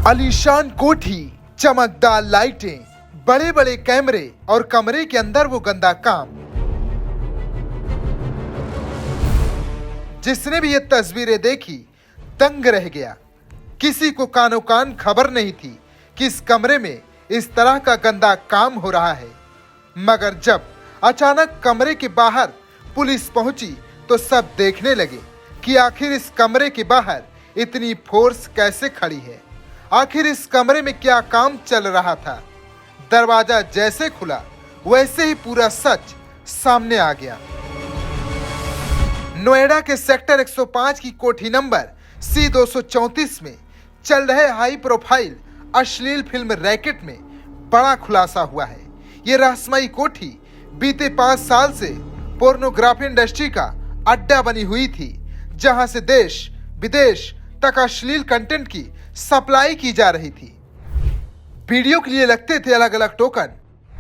आलीशान कोठी, चमकदार लाइटें, बड़े बड़े कैमरे और कमरे के अंदर वो गंदा काम। जिसने भी ये तस्वीरें देखी दंग रह गया। किसी को कानो कान खबर नहीं थी कि इस कमरे में इस तरह का गंदा काम हो रहा है। मगर जब अचानक कमरे के बाहर पुलिस पहुंची तो सब देखने लगे कि आखिर इस कमरे के बाहर इतनी फोर्स कैसे खड़ी है। आखिर इस कमरे में क्या काम चल रहा था। दरवाजा जैसे खुला वैसे ही पूरा सच सामने आ गया। नोएडा के सेक्टर 105 की कोठी नंबर C234 में चल रहे हाई प्रोफाइल अश्लील फिल्म रैकेट में बड़ा खुलासा हुआ है। ये रहस्यमयी कोठी बीते 5 साल से पोर्नोग्राफी इंडस्ट्री का अड्डा बनी हुई थी, जहां से देश विदेश तक अश्लील कंटेंट की सप्लाई की जा रही थी। वीडियो के लिए लगते थे अलग अलग टोकन।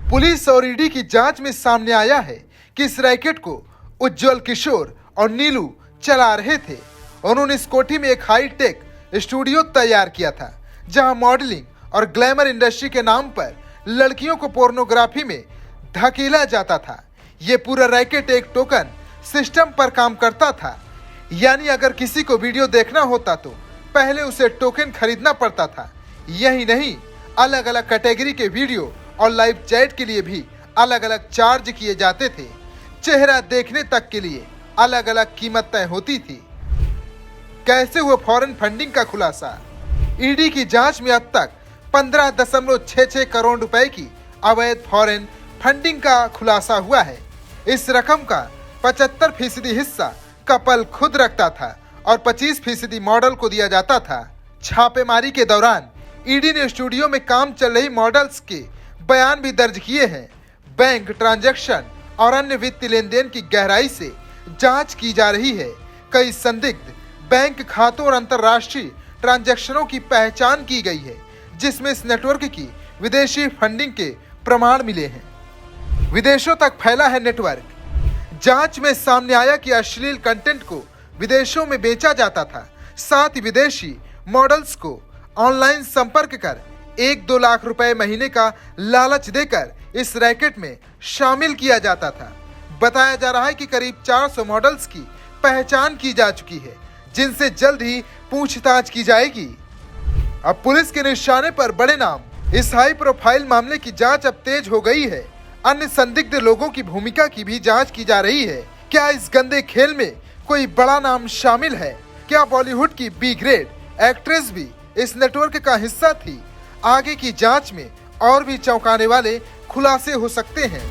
पुलिस और ईडी की जांच में सामने आया है कि इस रैकेट को उज्जवल किशोर और नीलू चला रहे थे। उन्होंने इस कोठी में एक हाई टेक स्टूडियो तैयार किया था, जहां मॉडलिंग और ग्लैमर इंडस्ट्री के नाम पर लड़कियों को पोर्नोग्राफी में धकेला जाता था। ये पूरा रैकेट एक टोकन सिस्टम पर काम करता था, यानी अगर किसी को वीडियो देखना होता तो पहले उसे टोकन खरीदना पड़ता था। यही नहीं, अलग अलग कैटेगरी के वीडियो और लाइव चैट के लिए भी अलग अलग चार्ज किए जाते थे। चेहरा देखने तक के लिए अलग अलग कीमत तय होती थी। कैसे हुआ फॉरेन फंडिंग का खुलासा। ईडी की जांच में अब तक 15.66 करोड़ रुपए की अवैध फॉरेन फंडिंग का खुलासा हुआ है। इस रकम का 75% हिस्सा कपल खुद रखता था और 25% मॉडल को दिया जाता था। छापेमारी के दौरान ईडी ने स्टूडियो में काम चल रही मॉडल्स के बयान भी दर्ज किए हैं। बैंक ट्रांजैक्शन और अन्य वित्तीय लेन देन की गहराई से जांच की जा रही है। कई संदिग्ध बैंक खातों और अंतर्राष्ट्रीय ट्रांजैक्शनों की पहचान की गई है, जिसमें इस नेटवर्क की विदेशी फंडिंग के प्रमाण मिले हैं। विदेशों तक फैला है नेटवर्क। जांच में सामने आया कि अश्लील कंटेंट को विदेशों में बेचा जाता था। साथ ही विदेशी मॉडल्स को ऑनलाइन संपर्क कर 1-2 लाख रुपए महीने का लालच देकर इस रैकेट में शामिल किया जाता था। बताया जा रहा है कि करीब 400 मॉडल्स की पहचान की जा चुकी है, जिनसे जल्द ही पूछताछ की जाएगी। अब पुलिस के निशाने पर बड़े नाम। इस हाई प्रोफाइल मामले की जांच अब तेज हो गई है। अन्य संदिग्ध लोगों की भूमिका की भी जांच की जा रही है। क्या इस गंदे खेल में कोई बड़ा नाम शामिल है? क्या बॉलीवुड की बी ग्रेड एक्ट्रेस भी इस नेटवर्क का हिस्सा थी? आगे की जांच में और भी चौंकाने वाले खुलासे हो सकते हैं।